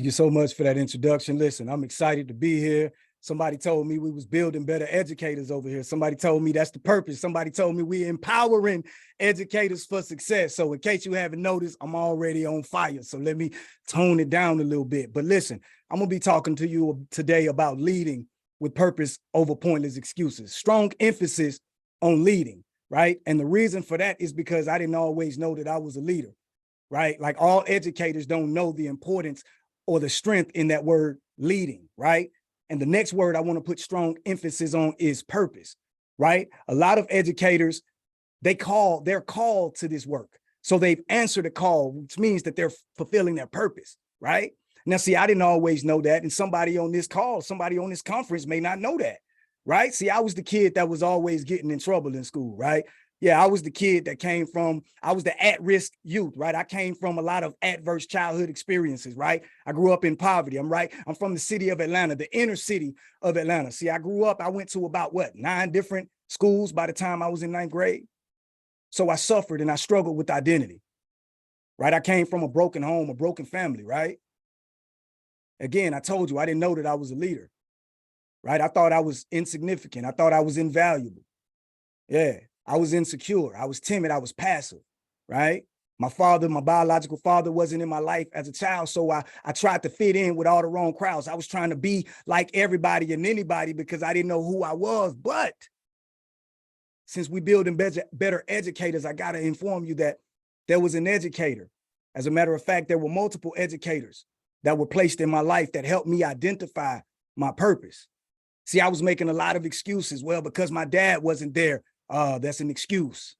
Thank you so much for that introduction. Listen, I'm excited to be here. Somebody told me we was building better educators over here. Somebody told me that's the purpose. Somebody told me we're empowering educators for success. So in case you haven't noticed, I'm already on fire. So let me tone it down a little bit. But listen, I'm gonna be talking to you today about leading with purpose over pointless excuses. Strong emphasis on leading, right? And the reason for that is because I didn't always know that I was a leader, right? Like all educators don't know the importance or the strength in that word leading, right? And the next word I want to put strong emphasis on is purpose, right? A lot of educators, they're called to this work. So they've answered a call, which means that they're fulfilling their purpose, right? Now, see, I didn't always know that. And somebody on this call, somebody on this conference may not know that, right? See, I was the kid that was always getting in trouble in school, right? Yeah, I was the kid that I was the at-risk youth, right? I came from a lot of adverse childhood experiences, right? I grew up in poverty, I'm from the city of Atlanta, the inner city of Atlanta. See, I went to about 9 different schools by the time I was in 9th grade. So I suffered and I struggled with identity, right? I came from a broken home, a broken family, right? Again, I told you, I didn't know that I was a leader, right? I thought I was insignificant. I thought I was invaluable. Yeah. I was insecure. I was timid. I was passive, right? My biological father wasn't in my life as a child. So I tried to fit in with all the wrong crowds. I was trying to be like everybody and anybody because I didn't know who I was. But since we building better educators, I got to inform you that there was an educator. As a matter of fact, there were multiple educators that were placed in my life that helped me identify my purpose. See, I was making a lot of excuses. Well, because my dad wasn't there, that's an excuse.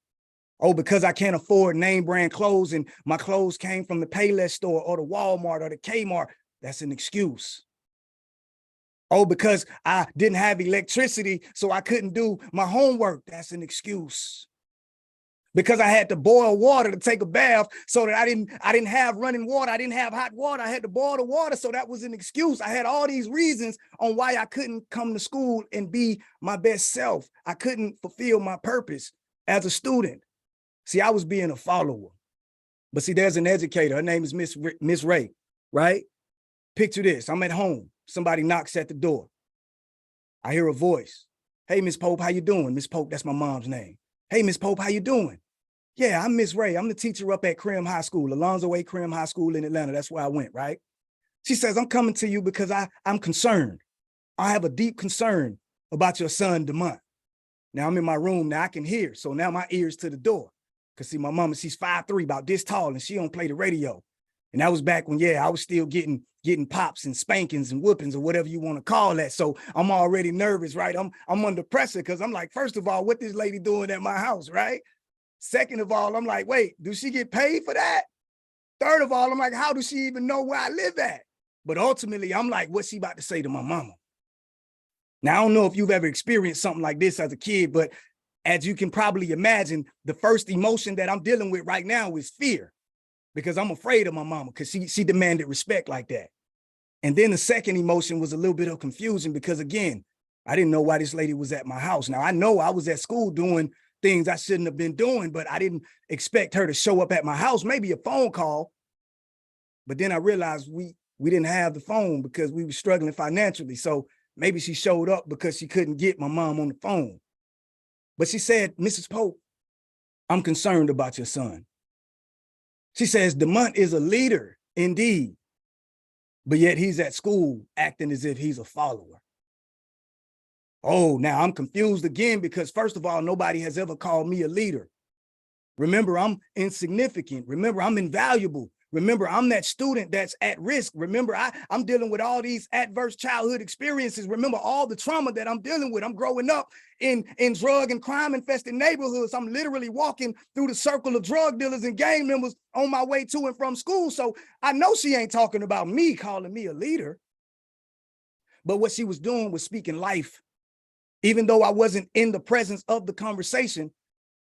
Oh, because I can't afford name brand clothes and my clothes came from the Payless store or the Walmart or the Kmart, that's an excuse. Oh, because I didn't have electricity, so I couldn't do my homework, that's an excuse. Because I had to boil water to take a bath so that I didn't have running water, I didn't have hot water, I had to boil the water, so that was an excuse. I had all these reasons on why I couldn't come to school and be my best self. I couldn't fulfill my purpose as a student. See, I was being a follower. But see, there's an educator, her name is Miss Ray, right? Picture this, I'm at home, somebody knocks at the door. I hear a voice. Hey, Miss Pope, how you doing? Miss Pope, that's my mom's name. Hey, Miss Pope, how you doing? Yeah, I'm Miss Ray. I'm the teacher up at Crim High School, Alonzo A. Crim High School in Atlanta. That's where I went, right? She says, I'm coming to you because I'm concerned. I have a deep concern about your son, Demont. Now I'm in my room, now I can hear. So now my ear's to the door. Cause see, my mama, she's 5'3", about this tall, and she don't play the radio. And that was back when, I was still getting pops and spankings and whoopings or whatever you want to call that. So I'm already nervous, right? I'm under pressure because I'm like, first of all, what this lady doing at my house, right? Second of all, I'm like, wait, do she get paid for that? Third of all, I'm like, how does she even know where I live at? But ultimately, I'm like, what's she about to say to my mama? Now, I don't know if you've ever experienced something like this as a kid, but as you can probably imagine, the first emotion that I'm dealing with right now is fear, because I'm afraid of my mama because she demanded respect like that. And then the second emotion was a little bit of confusion because, again, I didn't know why this lady was at my house. Now, I know I was at school doing things I shouldn't have been doing, but I didn't expect her to show up at my house, maybe a phone call. But then I realized we didn't have the phone because we were struggling financially. So maybe she showed up because she couldn't get my mom on the phone. But she said, Mrs. Pope, I'm concerned about your son. She says, Demont is a leader indeed, but yet he's at school acting as if he's a follower. Oh, now I'm confused again because first of all, nobody has ever called me a leader. Remember, I'm insignificant. Remember, I'm invaluable. Remember, I'm that student that's at risk. Remember, I'm dealing with all these adverse childhood experiences. Remember all the trauma that I'm dealing with. I'm growing up in drug and crime infested neighborhoods. I'm literally walking through the circle of drug dealers and gang members on my way to and from school. So I know she ain't talking about me calling me a leader. But what she was doing was speaking life. Even though I wasn't in the presence of the conversation,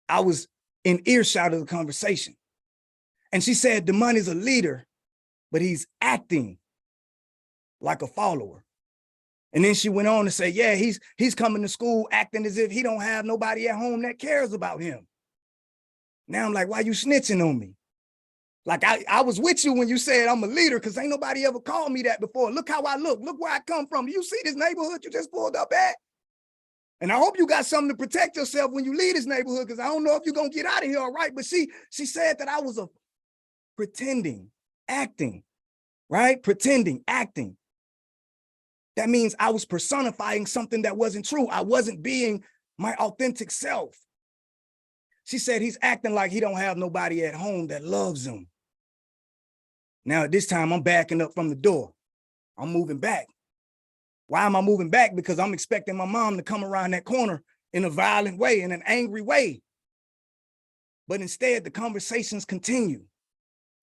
I was in earshot of the conversation. And she said, Demont is a leader, but he's acting like a follower. And then she went on to say, yeah, he's coming to school acting as if he don't have nobody at home that cares about him. Now I'm like, why you snitching on me? Like I was with you when you said I'm a leader, because ain't nobody ever called me that before. Look how I look. Look where I come from. Do you see this neighborhood you just pulled up at? And I hope you got something to protect yourself when you leave this neighborhood, because I don't know if you're going to get out of here all right. But she said that I was a pretending, acting, right? Pretending, acting. That means I was personifying something that wasn't true. I wasn't being my authentic self. She said he's acting like he don't have nobody at home that loves him. Now, at this time, I'm backing up from the door. I'm moving back. Why am I moving back? Because I'm expecting my mom to come around that corner in a violent way, in an angry way. But instead, the conversations continue.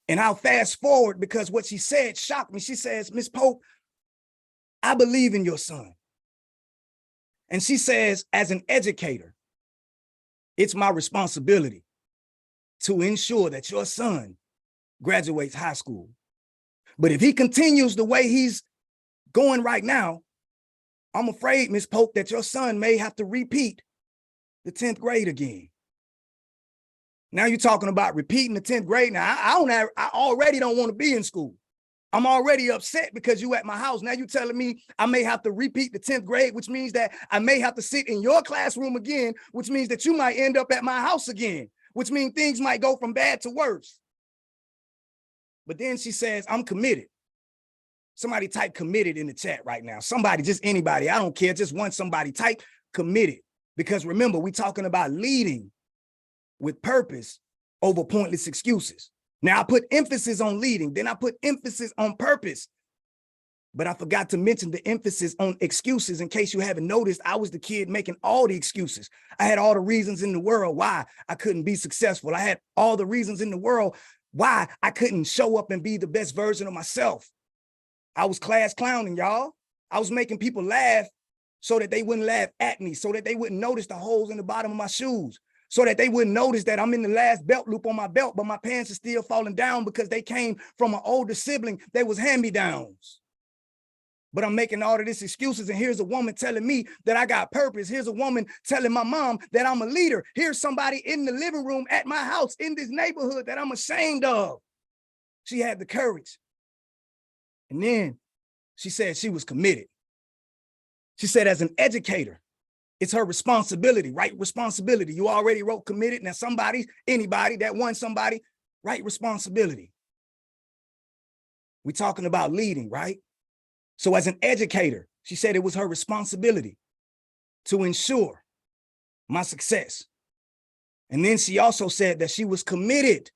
And I'll fast forward because what she said shocked me. She says, Miss Pope, I believe in your son. And she says, as an educator, it's my responsibility to ensure that your son graduates high school. But if he continues the way he's going right now, I'm afraid, Miss Pope, that your son may have to repeat the 10th grade again. Now you're talking about repeating the 10th grade. Now I already don't want to be in school. I'm already upset because you at my house. Now you're telling me I may have to repeat the 10th grade, which means that I may have to sit in your classroom again, which means that you might end up at my house again, which means things might go from bad to worse. But then she says, I'm committed. Somebody type committed in the chat right now. Somebody, just anybody, I don't care, just one somebody type committed. Because remember, we're talking about leading with purpose over pointless excuses. Now I put emphasis on leading, then I put emphasis on purpose. But I forgot to mention the emphasis on excuses. In case you haven't noticed, I was the kid making all the excuses. I had all the reasons in the world why I couldn't be successful. I had all the reasons in the world why I couldn't show up and be the best version of myself. I was class clowning, y'all. I was making people laugh so that they wouldn't laugh at me, so that they wouldn't notice the holes in the bottom of my shoes, so that they wouldn't notice that I'm in the last belt loop on my belt, but my pants are still falling down because they came from an older sibling. They was hand-me-downs. But I'm making all of these excuses, and here's a woman telling me that I got purpose. Here's a woman telling my mom that I'm a leader. Here's somebody in the living room at my house in this neighborhood that I'm ashamed of. She had the courage. And then she said she was committed. She said, as an educator, it's her responsibility, right? Responsibility. You already wrote committed. Now somebody, anybody, that one somebody, right? Responsibility. We're talking about leading, right? So as an educator, she said it was her responsibility to ensure my success. And then she also said that she was committed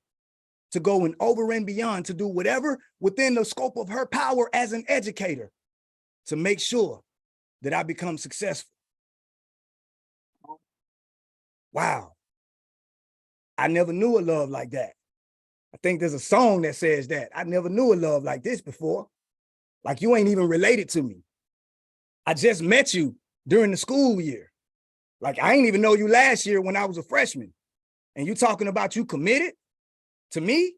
to going over and beyond, to do whatever within the scope of her power as an educator to make sure that I become successful. Wow. I never knew a love like that. I think there's a song that says that. I never knew a love like this before. Like, you ain't even related to me. I just met you during the school year. Like, I ain't even know you last year when I was a freshman. And you talking about you committed to me?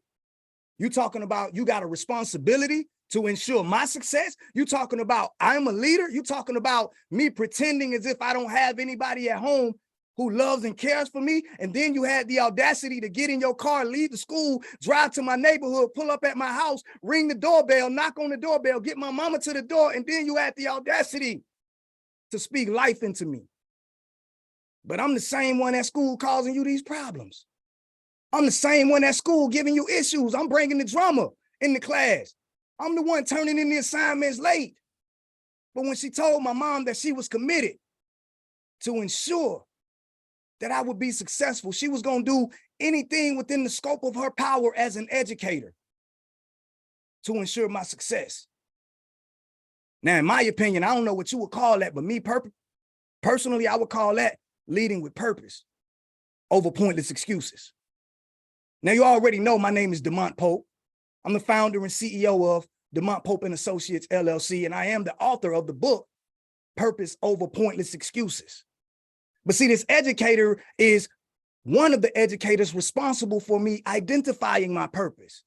You talking about you got a responsibility to ensure my success? You talking about I'm a leader? You talking about me pretending as if I don't have anybody at home who loves and cares for me? And then you had the audacity to get in your car, leave the school, drive to my neighborhood, pull up at my house, ring the doorbell, knock on the doorbell, get my mama to the door, and then you had the audacity to speak life into me. But I'm the same one at school causing you these problems. I'm the same one at school giving you issues. I'm bringing the drama in the class. I'm the one turning in the assignments late. But when she told my mom that she was committed to ensure that I would be successful, she was going to do anything within the scope of her power as an educator to ensure my success. Now, in my opinion, I don't know what you would call that, but me personally, I would call that leading with purpose over pointless excuses. Now, you already know my name is Demont Pope. I'm the founder and CEO of Demont Pope and Associates, LLC, and I am the author of the book, Purpose Over Pointless Excuses. But see, this educator is one of the educators responsible for me identifying my purpose.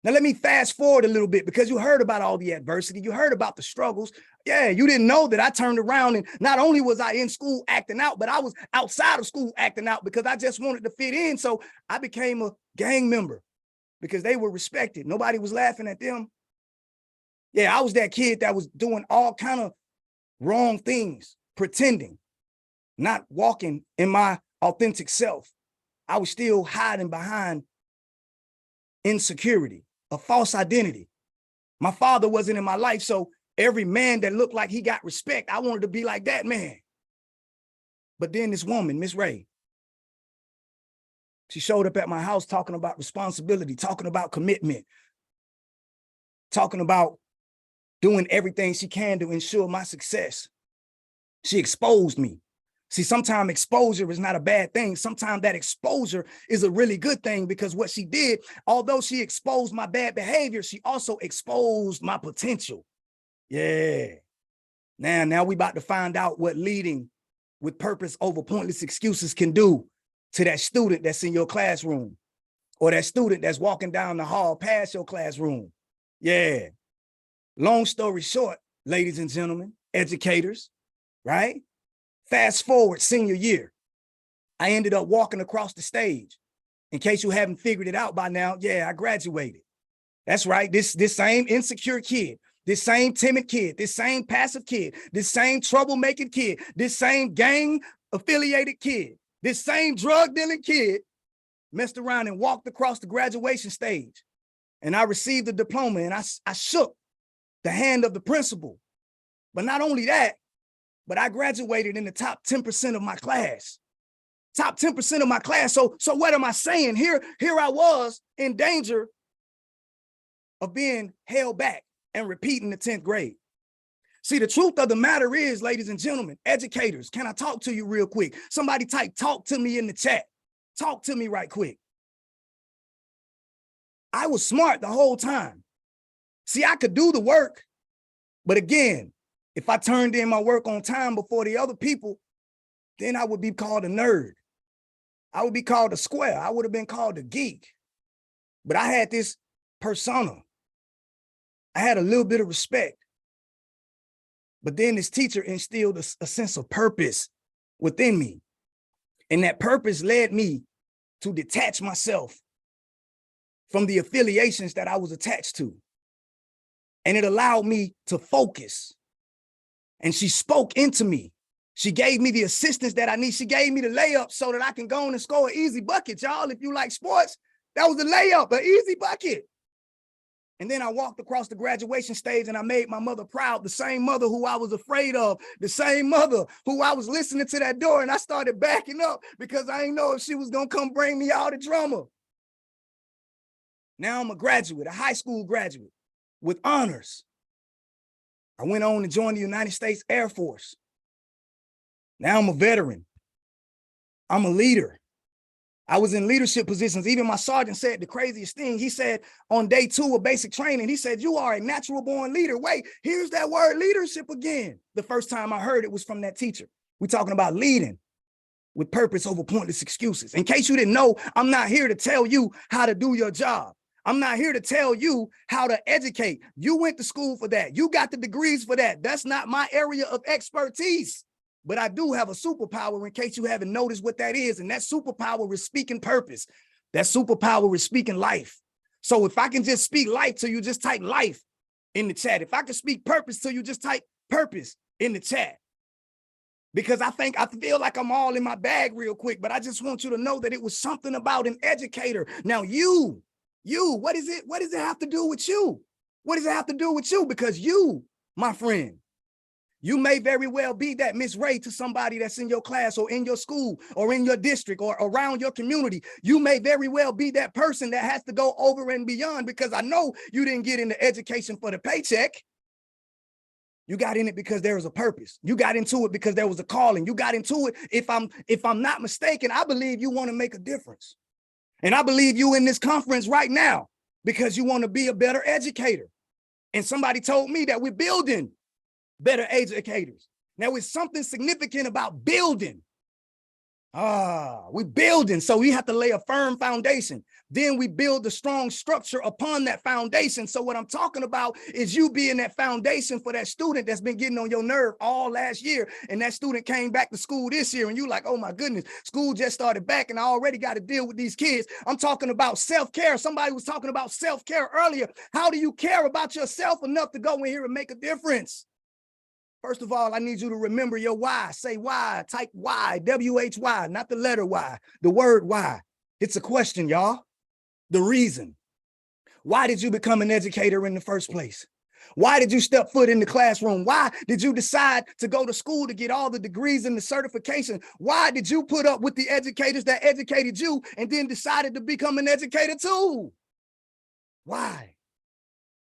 Now, let me fast forward a little bit, because you heard about all the adversity. You heard about the struggles. Yeah, you didn't know that I turned around and not only was I in school acting out, but I was outside of school acting out because I just wanted to fit in. So I became a gang member. because they were respected. Nobody was laughing at them. Yeah, I was that kid that was doing all kind of wrong things, pretending, not walking in my authentic self. I was still hiding behind insecurity, a false identity. My father wasn't in my life, so every man that looked like he got respect, I wanted to be like that man. But then this woman, Miss Ray, she showed up at my house talking about responsibility, talking about commitment, talking about doing everything she can to ensure my success. She exposed me. See, sometimes exposure is not a bad thing. Sometimes that exposure is a really good thing, because what she did, although she exposed my bad behavior, she also exposed my potential. Yeah. Now we about to find out what leading with purpose over pointless excuses can do to that student that's in your classroom, or that student that's walking down the hall past your classroom. Yeah. Long story short, ladies and gentlemen, educators, right? Fast forward senior year, I ended up walking across the stage. In case you haven't figured it out by now, yeah, I graduated. That's right, this same insecure kid, this same timid kid, this same passive kid, this same troublemaking kid, this same gang affiliated kid, this same drug dealing kid messed around and walked across the graduation stage. And I received the diploma, and I shook the hand of the principal. But not only that, but I graduated in the top 10% of my class. Top 10% of my class. So what am I saying? Here I was in danger of being held back and repeating the 10th grade. See, the truth of the matter is, ladies and gentlemen, educators, can I talk to you real quick? Somebody type talk to me in the chat. Talk to me right quick. I was smart the whole time. See, I could do the work, but again, if I turned in my work on time before the other people, then I would be called a nerd. I would be called a square. I would have been called a geek. But I had this persona. I had a little bit of respect. But then this teacher instilled a sense of purpose within me. And that purpose led me to detach myself from the affiliations that I was attached to. And it allowed me to focus. And she spoke into me. She gave me the assistance that I need. She gave me the layup so that I can go on and score an easy bucket. Y'all, if you like sports, that was a layup, an easy bucket. And then I walked across the graduation stage and I made my mother proud, the same mother who I was afraid of, the same mother who I was listening to that door, and I started backing up because I didn't know if she was gonna come bring me all the drama. Now I'm a graduate, a high school graduate with honors. I went on to join the United States Air Force. Now I'm a veteran. I'm a leader. I was in leadership positions. Even my sergeant said the craziest thing. He said on day 2 of basic training, he said, "You are a natural born leader." Wait, here's that word leadership again. The first time I heard it was from that teacher. We're talking about leading with purpose over pointless excuses. In case you didn't know, I'm not here to tell you how to do your job. I'm not here to tell you how to educate. You went to school for that. You got the degrees for that. That's not my area of expertise. But I do have a superpower, in case you haven't noticed what that is. And that superpower is speaking purpose. That superpower is speaking life. So if I can just speak life to you, just type life in the chat. If I can speak purpose to you, just type purpose in the chat. Because I feel like I'm all in my bag real quick, but I just want you to know that it was something about an educator. Now you, what is it? What does it have to do with you? What does it have to do with you? Because you, my friend, you may very well be that Miss Ray to somebody that's in your class or in your school or in your district or around your community. You may very well be that person that has to go over and beyond, because I know you didn't get into education for the paycheck. You got in it because there was a purpose. You got into it because there was a calling. You got into it, if I'm not mistaken, I believe you want to make a difference. And I believe you in this conference right now because you want to be a better educator. And somebody told me that we're building better educators. Now, it's something significant about building. We building, so we have to lay a firm foundation. Then we build a strong structure upon that foundation. So what I'm talking about is you being that foundation for that student that's been getting on your nerve all last year. And that student came back to school this year and you like, oh my goodness, school just started back and I already got to deal with these kids. I'm talking about self-care. Somebody was talking about self-care earlier. How do you care about yourself enough to go in here and make a difference? First of all, I need you to remember your why. Say why, type why, W-H-Y, not the letter Y, the word why. It's a question, y'all. The reason. Why did you become an educator in the first place? Why did you step foot in the classroom? Why did you decide to go to school to get all the degrees and the certification? Why did you put up with the educators that educated you and then decided to become an educator too? Why?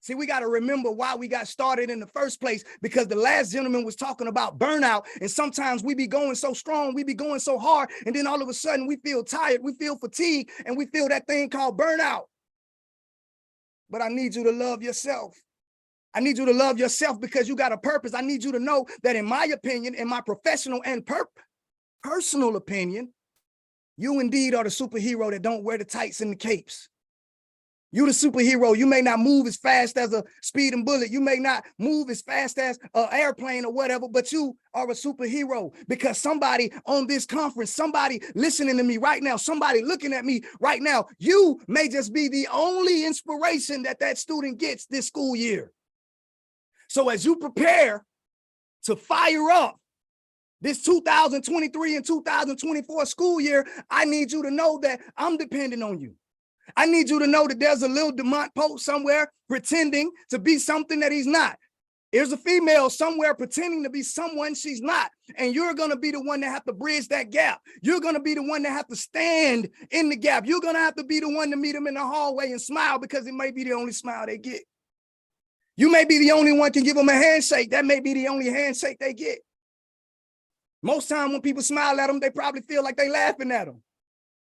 See, we got to remember why we got started in the first place, because the last gentleman was talking about burnout. And sometimes we be going so strong, we be going so hard, and then all of a sudden we feel tired, we feel fatigued, and we feel that thing called burnout. But I need you to love yourself. I need you to love yourself because you got a purpose. I need you to know that in my opinion, in my professional and personal opinion, you indeed are the superhero that don't wear the tights and the capes. You the superhero. You may not move as fast as a speeding bullet. You may not move as fast as an airplane or whatever, but you are a superhero because somebody on this conference, somebody listening to me right now, somebody looking at me right now, you may just be the only inspiration that that student gets this school year. So as you prepare to fire up this 2023 and 2024 school year, I need you to know that I'm depending on you. I need you to know that there's a little Demont Pope somewhere pretending to be something that he's not. There's a female somewhere pretending to be someone she's not. And you're going to be the one that have to bridge that gap. You're going to be the one that have to stand in the gap. You're going to have to be the one to meet them in the hallway and smile because it may be the only smile they get. You may be the only one can give them a handshake. That may be the only handshake they get. Most time when people smile at them, they probably feel like they laughing at them.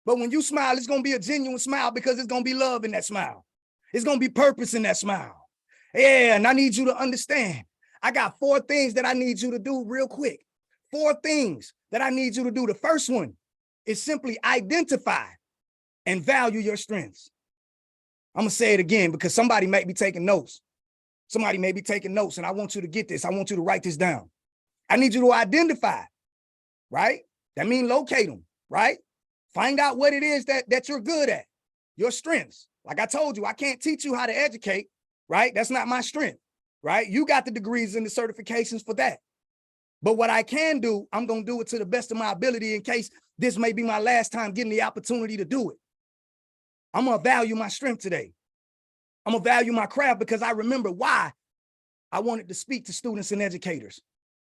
But when you smile, it's going to be a genuine smile because it's going to be love in that smile. It's going to be purpose in that smile. Yeah, and I need you to understand. I got 4 things that I need you to do real quick. 4 things that I need you to do. The first one is simply identify and value your strengths. I'm going to say it again because somebody might be taking notes. Somebody may be taking notes, and I want you to get this. I want you to write this down. I need you to identify, right? That means locate them, right? Find out what it is that you're good at, your strengths. Like I told you, I can't teach you how to educate, right? That's not my strength, right? You got the degrees and the certifications for that. But what I can do, I'm going to do it to the best of my ability in case this may be my last time getting the opportunity to do it. I'm going to value my strength today. I'm going to value my craft because I remember why I wanted to speak to students and educators,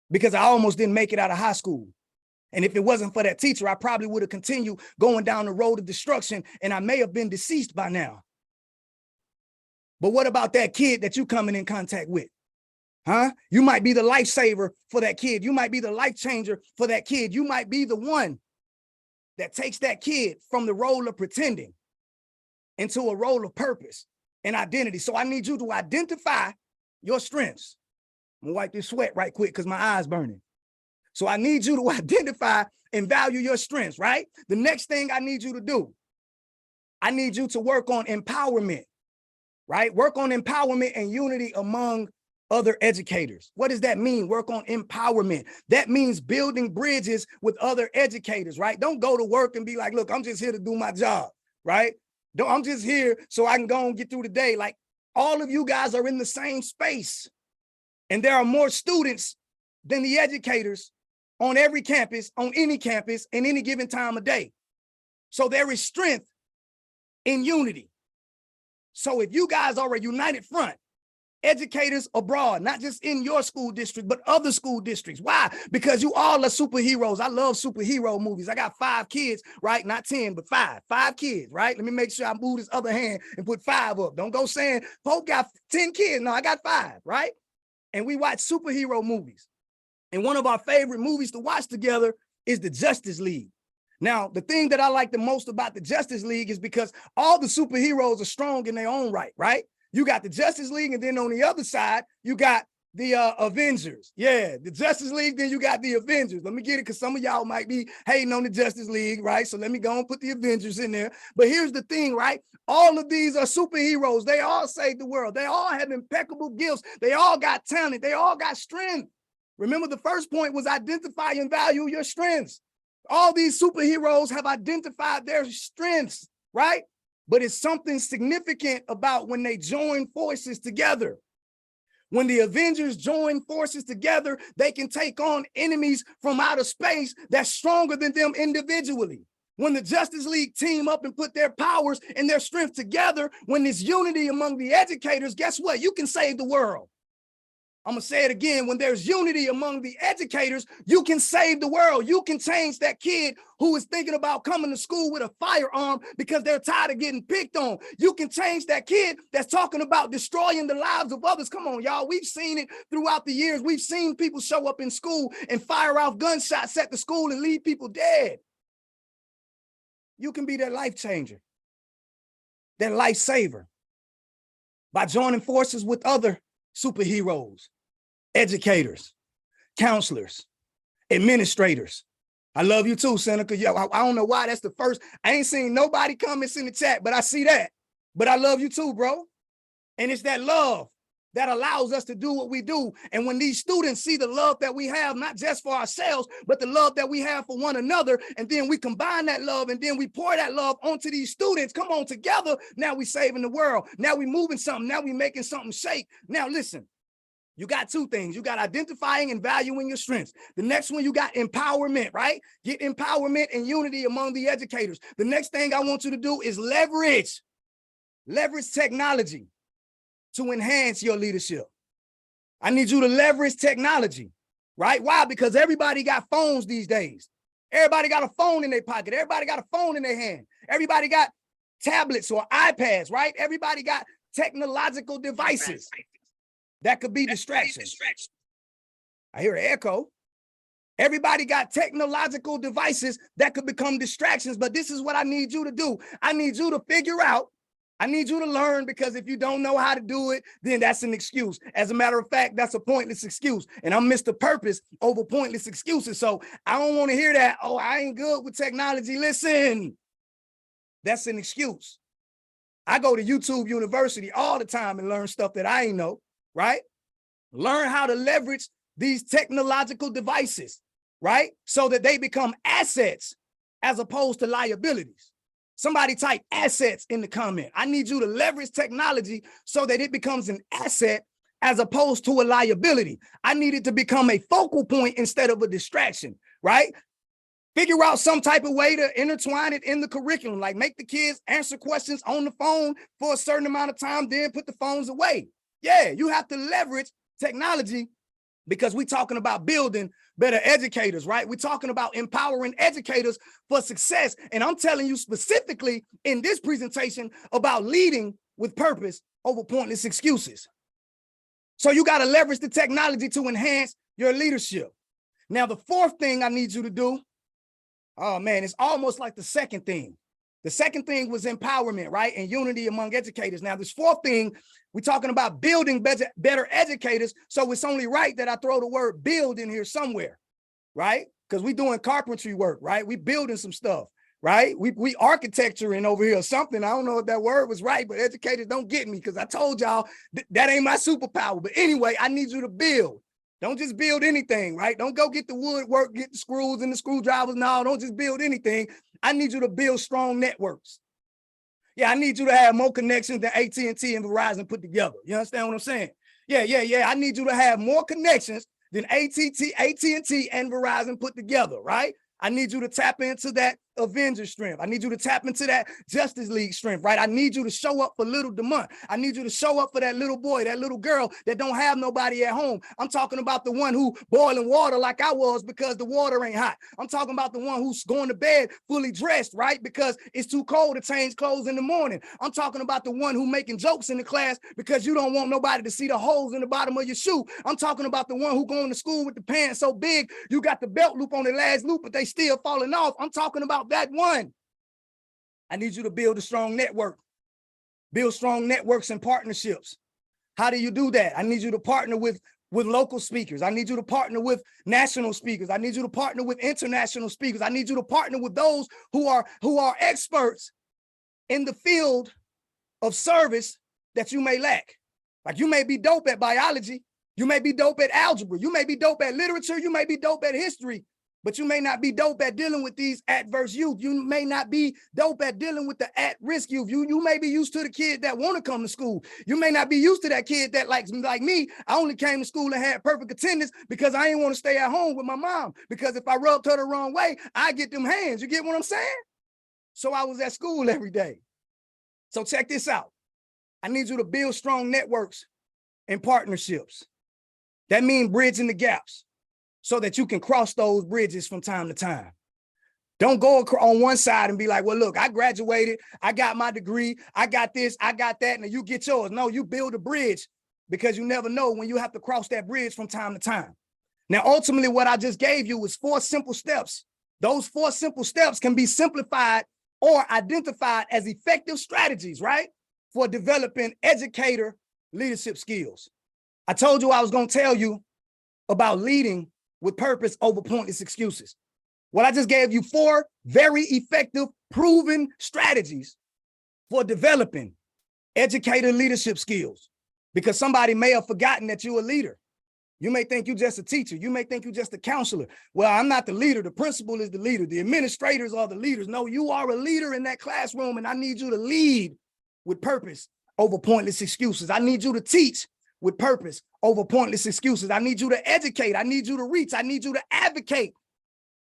because I almost didn't make it out of high school. And if it wasn't for that teacher, I probably would have continued going down the road of destruction and I may have been deceased by now. But what about that kid that you coming in contact with? Huh? You might be the lifesaver for that kid. You might be the life changer for that kid. You might be the one that takes that kid from the role of pretending into a role of purpose and identity. So I need you to identify your strengths. I'm gonna wipe this sweat right quick because my eye's burning. So I need you to identify and value your strengths, right? The next thing I need you to do, I need you to work on empowerment, right? Work on empowerment and unity among other educators. What does that mean? Work on empowerment. That means building bridges with other educators, right? Don't go to work and be like, look, I'm just here to do my job, right? I'm just here so I can go and get through the day. Like all of you guys are in the same space and there are more students than the educators on every campus, on any campus, in any given time of day. So there is strength in unity. So if you guys are a united front, educators abroad, not just in your school district, but other school districts. Why? Because you all are superheroes. I love superhero movies. I got 5 kids, right? Not 10, but 5 kids, right? Let me make sure I move this other hand and put 5 up. Don't go saying, Pope got 10 kids. No, I got 5, right? And we watch superhero movies. And one of our favorite movies to watch together is the Justice League. Now, the thing that I like the most about the Justice League is because all the superheroes are strong in their own right, right? You got the Justice League, and then on the other side, you got the Avengers. Yeah, the Justice League, then you got the Avengers. Let me get it, because some of y'all might be hating on the Justice League, right? So let me go and put the Avengers in there. But here's the thing, right? All of these are superheroes. They all save the world. They all have impeccable gifts. They all got talent. They all got strength. Remember, the first point was identify and value your strengths. All these superheroes have identified their strengths, right? But it's something significant about when they join forces together. When the Avengers join forces together, they can take on enemies from outer space that's stronger than them individually. When the Justice League team up and put their powers and their strength together, when there's unity among the educators, guess what? You can save the world. I'm gonna say it again. When there's unity among the educators, you can save the world. You can change that kid who is thinking about coming to school with a firearm because they're tired of getting picked on. You can change that kid that's talking about destroying the lives of others. Come on, y'all. We've seen it throughout the years. We've seen people show up in school and fire off gunshots at the school and leave people dead. You can be that life changer, that lifesaver, by joining forces with other superheroes, educators, counselors, administrators. I love you too, Seneca. Yo, I don't know why that's the first. I ain't seen nobody comments in the chat, but I see that. But I love you too, bro. And it's that love that allows us to do what we do. And when these students see the love that we have, not just for ourselves, but the love that we have for one another, and then we combine that love and then we pour that love onto these students, come on, together, now we saving the world. Now we moving something. Now we making something shake. Now listen, you got two things. You got identifying and valuing your strengths. The next one, you got empowerment, right? Get empowerment and unity among the educators. The next thing I want you to do is leverage technology to enhance your leadership. I need you to leverage technology, right? Why? Because everybody got phones these days. Everybody got a phone in their pocket. Everybody got a phone in their hand. Everybody got tablets or iPads, right? Everybody got technological devices that could be distractions. I hear an echo. Everybody got technological devices that could become distractions, but this is what I need you to do. I need you to figure out, I need you to learn, because if you don't know how to do it, then that's an excuse. As a matter of fact, that's a pointless excuse. And I'm Mr. Purpose over pointless excuses. So I don't want to hear that, oh, I ain't good with technology. Listen, that's an excuse. I go to YouTube University all the time and learn stuff that I ain't know, right? Learn how to leverage these technological devices, right? So that they become assets as opposed to liabilities. Somebody type assets in the comment. I need you to leverage technology so that it becomes an asset as opposed to a liability. I need it to become a focal point instead of a distraction, right? Figure out some type of way to intertwine it in the curriculum, like make the kids answer questions on the phone for a certain amount of time, then put the phones away. Yeah, you have to leverage technology, because we're talking about building better educators, right? We're talking about empowering educators for success. And I'm telling you specifically in this presentation about leading with purpose over pointless excuses. So you got to leverage the technology to enhance your leadership. Now, the fourth thing I need you to do, oh man, it's almost like the second thing. The second thing was empowerment, right? And unity among educators. Now, this fourth thing, we're talking about building better educators. So it's only right that I throw the word build in here somewhere, right? Because we're doing carpentry work, right? We building some stuff, right? We architecturing over here or something. I don't know if that word was right, but educators don't get me, because I told y'all that ain't my superpower. But anyway, I need you to build. Don't just build anything, right? Don't go get the woodwork, get the screws and the screwdrivers. No, don't just build anything. I need you to build strong networks. Yeah, I need you to have more connections than AT&T and Verizon put together. You understand what I'm saying? Yeah. I need you to have more connections than AT&T and Verizon put together, right? I need you to tap into that Avenger strength. I need you to tap into that Justice League strength, right? I need you to show up for little Demont. I need you to show up for that little boy, that little girl that don't have nobody at home. I'm talking about the one who boiling water like I was because the water ain't hot. I'm talking about the one who's going to bed fully dressed, right? Because it's too cold to change clothes in the morning. I'm talking about the one who making jokes in the class because you don't want nobody to see the holes in the bottom of your shoe. I'm talking about the one who going to school with the pants so big, you got the belt loop on the last loop, but they still falling off. I'm talking about that one. I need you to build a strong network, build strong networks and partnerships. How do you do that? I need you to partner with with local speakers. I need you to partner with national speakers. I need you to partner with international speakers. I need you to partner with those who are experts in the field of service that you may lack. Like, you may be dope at biology, you may be dope at algebra, you may be dope at literature, you may be dope at history, but you may not be dope at dealing with these adverse youth. You may not be dope at dealing with the at-risk youth. You may be used to the kid that want to come to school. You may not be used to that kid that, like me, I only came to school and had perfect attendance because I didn't want to stay at home with my mom, because if I rubbed her the wrong way, I get them hands. You get what I'm saying? So I was at school every day. So check this out. I need you to build strong networks and partnerships. That means bridging the gaps so that you can cross those bridges from time to time. Don't go on one side and be like, well, look, I graduated, I got my degree, I got this, I got that, and you get yours. No, you build a bridge, because you never know when you have to cross that bridge from time to time. Now, ultimately, what I just gave you was 4 simple steps. Those 4 simple steps can be simplified or identified as effective strategies, right, for developing educator leadership skills. I told you I was going to tell you about leading with purpose over pointless excuses. Well, I just gave you 4 very effective, proven strategies for developing educator leadership skills, because somebody may have forgotten that you're a leader. You may think you're just a teacher. You may think you're just a counselor. Well, I'm not the leader. The principal is the leader. The administrators are the leaders. No, you are a leader in that classroom, and I need you to lead with purpose over pointless excuses. I need you to teach with purpose over pointless excuses. I need you to educate. I need you to reach. I need you to advocate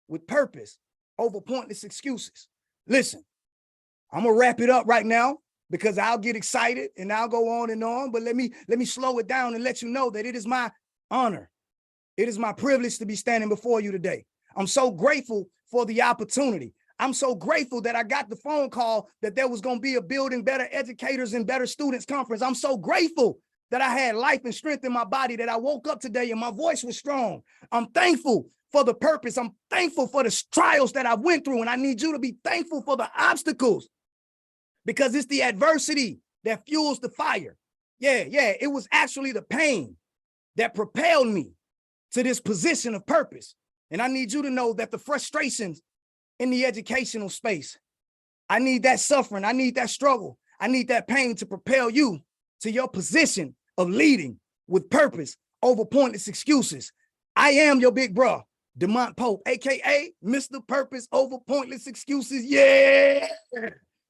with purpose over pointless excuses. Listen, I'm gonna wrap it up right now, because I'll get excited and I'll go on, but let me slow it down and let you know that it is my honor. It is my privilege to be standing before you today. I'm so grateful for the opportunity. I'm so grateful that I got the phone call that there was going to be a Building Better Educators and Better Students conference. I'm so grateful that I had life and strength in my body, that I woke up today and my voice was strong. I'm thankful for the purpose. I'm thankful for the trials that I went through, and I need you to be thankful for the obstacles, because it's the adversity that fuels the fire. Yeah, it was actually the pain that propelled me to this position of purpose. And I need you to know that the frustrations in the educational space, I need that suffering, I need that struggle, I need that pain to propel you to your position of leading with purpose over pointless excuses. I am your big bro, Demont Pope, AKA Mr. Purpose over Pointless Excuses. Yeah.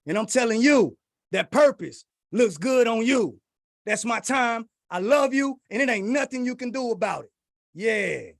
And I'm telling you that purpose looks good on you. That's my time. I love you, and it ain't nothing you can do about it. Yeah.